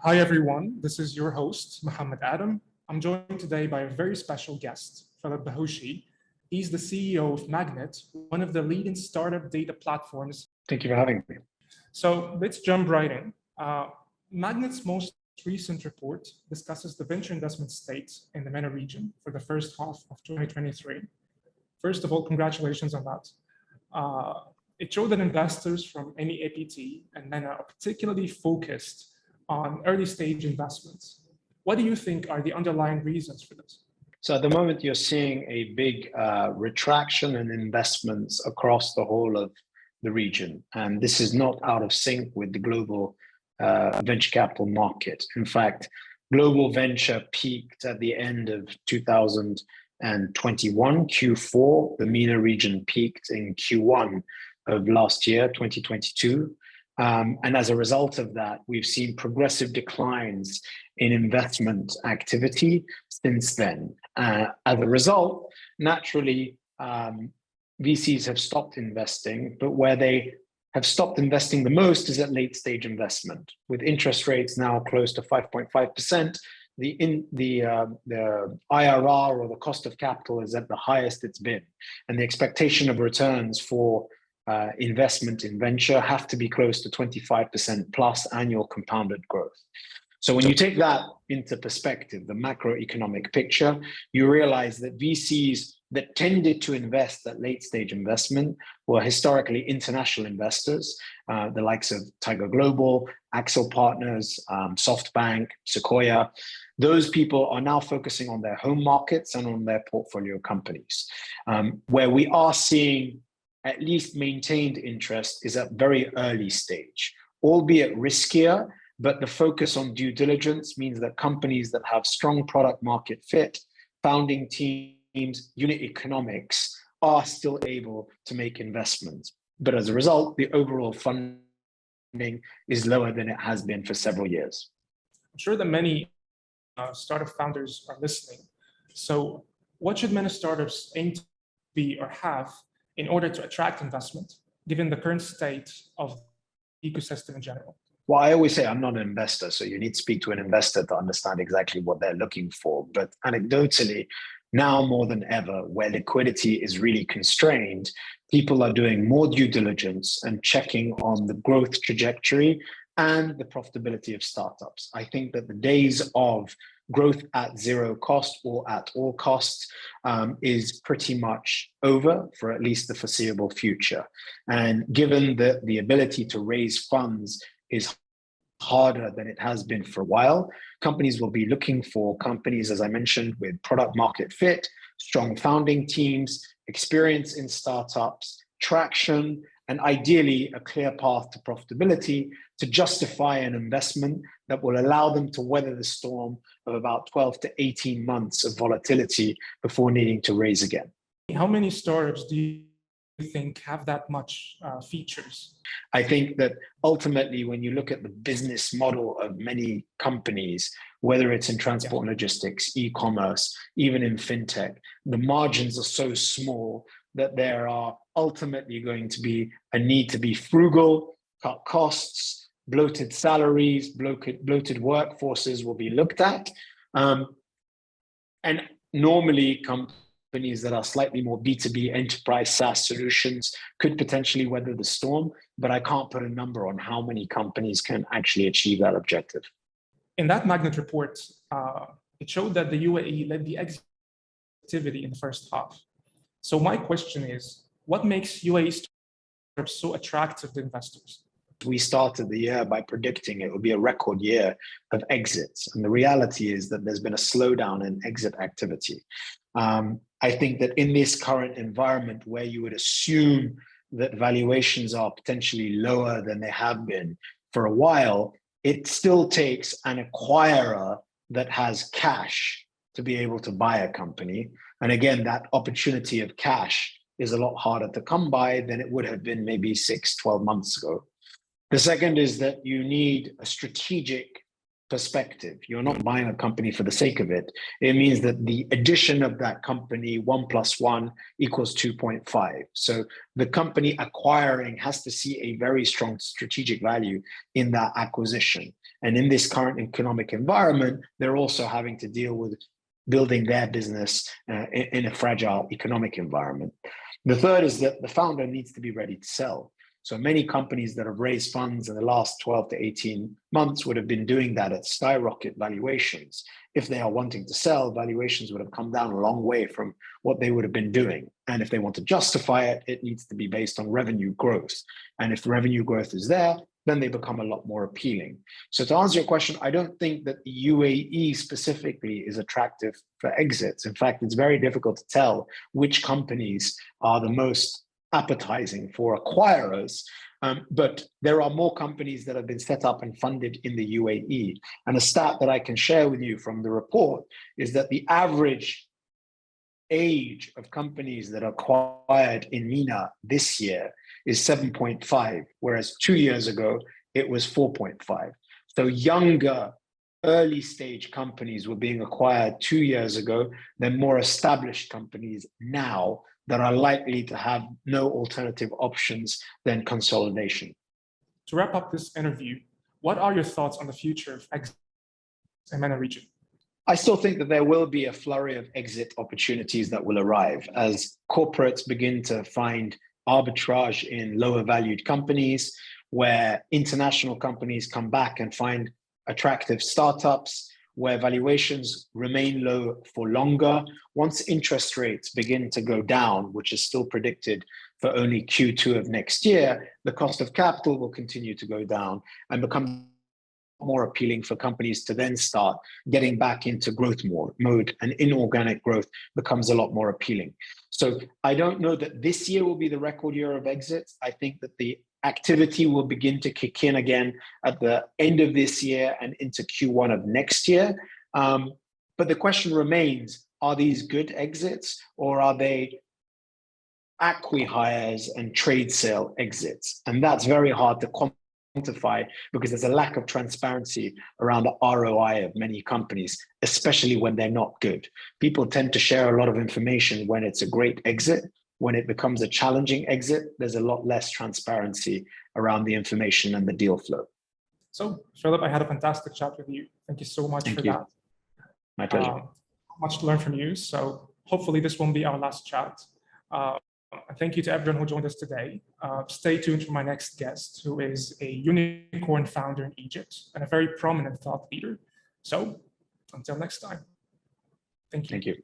Hi, everyone. This is your host, Muhammad Addam. I'm joined today by a very special guest, Philip Bahoshy. He's the CEO of MAGNiTT, one of the leading startup data platforms. Thank you for having me. So let's jump right in. MAGNiTT's most recent report discusses the venture investment state in the MENA region for the first half of 2023. First of all, congratulations on that. It showed that investors from MENA and MENA are particularly focused on early stage investments. What do you think are the underlying reasons for this? So at the moment, you're seeing a big retraction in investments across the whole of the region. And this is not out of sync with the global venture capital market. In fact, global venture peaked at the end of 2021, Q4. The MENA region peaked in Q1 of last year, 2022. And as a result of that, we've seen progressive declines in investment activity since then. As a result, naturally, VCs have stopped investing, but where they have stopped investing the most is at late stage investment. With interest rates now close to 5.5%, the IRR, or the cost of capital, is at the highest it's been. And the expectation of returns for investment in venture have to be close to 25% plus annual compounded growth. So when you take that into perspective, the macroeconomic picture, you realize that VCs that tended to invest at late stage investment were historically international investors, the likes of Tiger Global, Axel Partners, SoftBank, Sequoia. Those people are now focusing on their home markets and on their portfolio companies. Where we are seeing at least maintained interest is at very early stage, albeit riskier, but the focus on due diligence means that companies that have strong product market fit, founding teams, unit economics are still able to make investments. But as a result, the overall funding is lower than it has been for several years. I'm sure that many startup founders are listening. So what should many startups aim to be or have in order to attract investment, given the current state of the ecosystem in general? Well, I always say I'm not an investor, so you need to speak to an investor to understand exactly what they're looking for. But anecdotally, now more than ever, where liquidity is really constrained, people are doing more due diligence and checking on the growth trajectory and the profitability of startups. I think that the days of growth at zero cost or at all costs is pretty much over for at least the foreseeable future. And given that the ability to raise funds is harder than it has been for a while, companies will be looking for companies, as I mentioned, with product market fit, strong founding teams, experience in startups, traction, and ideally a clear path to profitability to justify an investment that will allow them to weather the storm of about 12 to 18 months of volatility before needing to raise again. How many startups do you think have that much features? I think that ultimately, when you look at the business model of many companies, whether it's in transport and logistics, e-commerce, even in fintech, the margins are so small that there are ultimately going to be a need to be frugal, cut costs, bloated salaries, bloated workforces will be looked at. And normally companies that are slightly more B2B enterprise SaaS solutions could potentially weather the storm, but I can't put a number on how many companies can actually achieve that objective. In that MAGNiTT report, it showed that the UAE led the exit activity in the first half. So my question is, what makes UAE startups so attractive to investors? We started the year by predicting it would be a record year of exits. And the reality is that there's been a slowdown in exit activity. I think that in this current environment where you would assume that valuations are potentially lower than they have been for a while, it still takes an acquirer that has cash to be able to buy a company. And again, that opportunity of cash is a lot harder to come by than it would have been maybe 6, 12 months ago. The second is that you need a strategic perspective. You're not buying a company for the sake of it. It means that the addition of that company, 1 + 1 = 2.5. So the company acquiring has to see a very strong strategic value in that acquisition. And in this current economic environment, they're also having to deal with building their business in a fragile economic environment. The third is that the founder needs to be ready to sell. So many companies that have raised funds in the last 12 to 18 months would have been doing that at skyrocket valuations. If they are wanting to sell, valuations would have come down a long way from what they would have been doing. And if they want to justify it, it needs to be based on revenue growth. And if revenue growth is there, then they become a lot more appealing. So to answer your question, I don't think that the UAE specifically is attractive for exits. In fact, it's very difficult to tell which companies are the most appetizing for acquirers. But there are more companies that have been set up and funded in the UAE. And a stat that I can share with you from the report is that the average age of companies that are acquired in MENA this year is 7.5, whereas 2 years ago, it was 4.5. So younger, early stage companies were being acquired 2 years ago than more established companies now that are likely to have no alternative options than consolidation. To wrap up this interview, what are your thoughts on the future of exit in the MENA region? I still think that there will be a flurry of exit opportunities that will arrive as corporates begin to find arbitrage in lower valued companies, where international companies come back and find attractive startups, where valuations remain low for longer. Once interest rates begin to go down, which is still predicted for only Q2 of next year, the cost of capital will continue to go down and become more appealing for companies to then start getting back into growth mode, and inorganic growth becomes a lot more appealing. So I don't know that this year will be the record year of exits. I think that the activity will begin to kick in again at the end of this year and into Q1 of next year. But the question remains, are these good exits or are they acqui-hires and trade sale exits? And that's very hard to quantify because there's a lack of transparency around the ROI of many companies, especially when they're not good. People tend to share a lot of information when it's a great exit. When it becomes a challenging exit, there's a lot less transparency around the information and the deal flow. So, Philip, I had a fantastic chat with you. Thank you so much for that. My pleasure. Much to learn from you. So hopefully this won't be our last chat. Thank you to everyone who joined us today. Stay tuned for my next guest, who is a unicorn founder in Egypt and a very prominent thought leader. So until next time, thank you. Thank you.